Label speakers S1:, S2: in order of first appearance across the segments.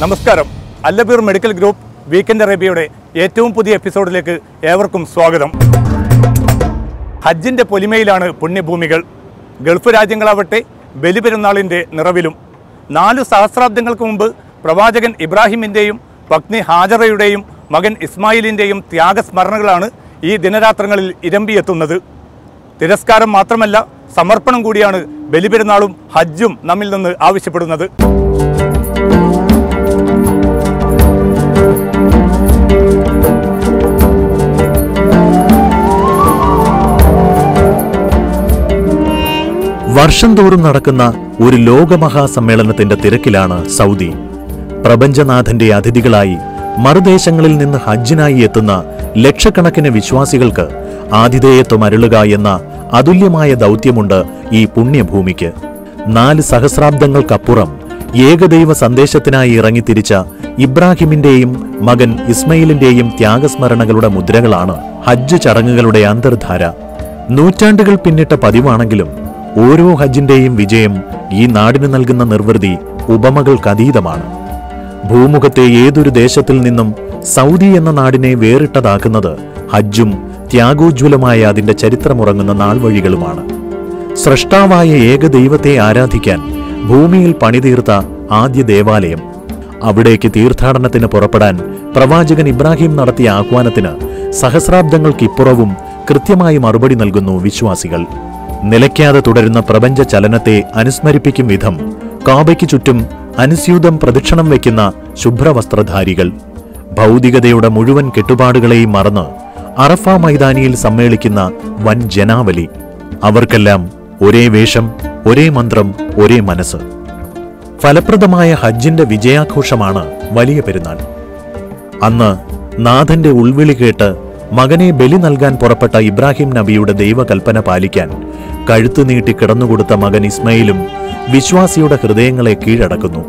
S1: നമസ്കാരം. അല്ലബീർ medical group weekend അറേബ്യയുടെ ഏറ്റവും പുതിയ എപ്പിസോഡിലേക്ക് ഏവർക്കും സ്വാഗതം. ഹജ്ജിൻ്റെ പൊലിമയിലാണ് പുണ്യഭൂമികൾ. ഗൾഫ് രാജ്യങ്ങളാവട്ടെ ബലിപെരുന്നാളിൻ്റെ നിറവിലും. 4 സഹസ്രാബ്ദങ്ങൾക്ക് മുമ്പ് പ്രവാചകൻ ഇബ്രാഹിമിൻ്റെയും പത്നി ഹാജറയുടെയും മകൻ ഇസ്മായിലിൻ്റെയും ത്യാഗസ്മരണകളാണ് ഈ ദിനരാത്രങ്ങളിൽ ഇരമ്പിയെത്തുന്നത്. തിരസ്കാരം മാത്രമല്ല, സമർപ്പണം കൂടിയാണ് ബലിപെരുന്നാളും ഹജ്ജും നമ്മിൽ നിന്ന് ആവശ്യപ്പെടുന്നത്.
S2: വർഷം തോറും നടക്കുന്ന ഒരു ലോകമഹാസമ്മേളനത്തിന്റെ തിരക്കിലാണ് സൗദി. പ്രപഞ്ചനാഥന്റെ അതിഥികളായി മറുദേശങ്ങളിൽ നിന്ന് ഹജ്ജിനായി എത്തുന്ന ലക്ഷക്കണക്കിന് വിശ്വാസികൾക്ക് ആതിഥേയത്വം അരുളുക എന്ന അതുല്യമായ ദൗത്യമുണ്ട് ഈ പുണ്യഭൂമിക്ക്. 4 സഹസ്രാബ്ദങ്ങൾക്കപ്പുറം ഏകദൈവ സന്ദേശത്തിനായി ഇറങ്ങിത്തിരിച്ച ഇബ്രാഹിമിന്റെയും മകൻ ഇസ്മയിലിന്റെയും ത്യാഗസ്മരണകളുടെ മുദ്രകളാണ് ഹജ്ജ് ചടങ്ങുകളുടെ അന്തർധാര. നൂറ്റാണ്ടുകൾ പിന്നിട്ട പതിവാണെങ്കിലും ഓരോ ഹജ്ജിന്റെയും വിജയം ഈ നാടിന് നൽകുന്ന നിർവൃതി ഉപമകൾക്കതീതമാണ്. ഭൂമുഖത്തെ ഏതൊരു ദേശത്തിൽ നിന്നും സൗദി എന്ന നാടിനെ വേറിട്ടതാക്കുന്നത് ഹജ്ജും ത്യാഗോജ്വലമായ അതിന്റെ ചരിത്രമുറങ്ങുന്ന നാൾവഴികളുമാണ്. സ്രഷ്ടാവായ ഏകദൈവത്തെ ആരാധിക്കാൻ ഭൂമിയിൽ പണിതീർത്ത ആദ്യ ദേവാലയം. അവിടേക്ക് തീർത്ഥാടനത്തിന് പുറപ്പെടാൻ പ്രവാചകൻ ഇബ്രാഹിം നടത്തിയ ആഹ്വാനത്തിന് സഹസ്രാബ്ദങ്ങൾക്കിപ്പുറവും കൃത്യമായി മറുപടി നൽകുന്നു വിശ്വാസികൾ. നിലയ്ക്കാതെ തുടരുന്ന പ്രപഞ്ച ചലനത്തെ അനുസ്മരിപ്പിക്കും വിധം കാബയ്ക്ക് ചുറ്റും അനുസ്യൂതം പ്രദക്ഷിണം വയ്ക്കുന്ന ശുഭ്രവസ്ത്രധാരികൾ, ഭൗതികതയുടെ മുഴുവൻ കെട്ടുപാടുകളെയും മറന്ന് അറഫ മൈതാനിയിൽ സമ്മേളിക്കുന്ന വൻ ജനാവലി. അവർക്കെല്ലാം ഒരേ വേഷം, ഒരേ മന്ത്രം, ഒരേ മനസ്സ്. ഫലപ്രദമായ ഹജ്ജിന്റെ വിജയാഘോഷമാണ് വലിയ പെരുന്നാൾ. അന്ന് നാഥന്റെ ഉൾവിളി കേട്ട് മകനെ ബലി നൽകാൻ പുറപ്പെട്ട ഇബ്രാഹിം നബിയുടെ ദൈവകൽപ്പന പാലിക്കാൻ കഴുത്തു നീട്ടി കിടന്നുകൊടുത്ത മകൻ ഇസ്മയിലും വിശ്വാസിയുടെ ഹൃദയങ്ങളെ കീഴടക്കുന്നു.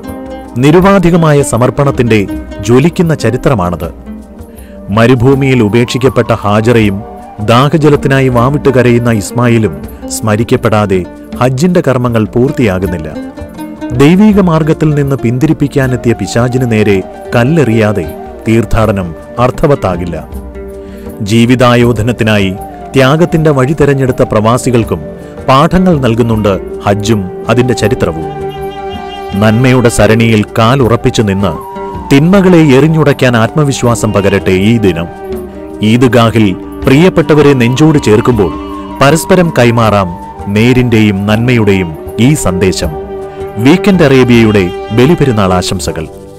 S2: നിരുപാധികമായ സമർപ്പണത്തിന്റെ ജ്വലിക്കുന്ന ചരിത്രമാണത്. മരുഭൂമിയിൽ ഉപേക്ഷിക്കപ്പെട്ട ഹാജറയും ദാഹജലത്തിനായി വാവിട്ട് കരയുന്ന ഇസ്മായിലും സ്മരിക്കപ്പെടാതെ ഹജ്ജിന്റെ കർമ്മങ്ങൾ പൂർത്തിയാകുന്നില്ല. ദൈവീക മാർഗത്തിൽ നിന്ന് പിന്തിരിപ്പിക്കാനെത്തിയ പിശാചിന് നേരെ കല്ലെറിയാതെ തീർത്ഥാടനം അർത്ഥവത്താകില്ല. ജീവിതായോധനത്തിനായി ത്യാഗത്തിന്റെ വഴി തെരഞ്ഞെടുത്ത പ്രവാസികൾക്കും പാഠങ്ങൾ നൽകുന്നുണ്ട് ഹജ്ജും അതിന്റെ ചരിത്രവും. നന്മയുടെ സരണിയിൽ കാലുറപ്പിച്ചു നിന്ന് തിന്മകളെ എറിഞ്ഞുടയ്ക്കാൻ ആത്മവിശ്വാസം പകരട്ടെ ഈ ദിനം. ഈദ്ഗാഹിൽ പ്രിയപ്പെട്ടവരെ നെഞ്ചോട് ചേർക്കുമ്പോൾ പരസ്പരം കൈമാറാം നേരിന്റെയും നന്മയുടെയും ഈ സന്ദേശം. വീക്കെൻഡ് അറേബ്യയുടെ ബലിപെരുന്നാൾ ആശംസകൾ.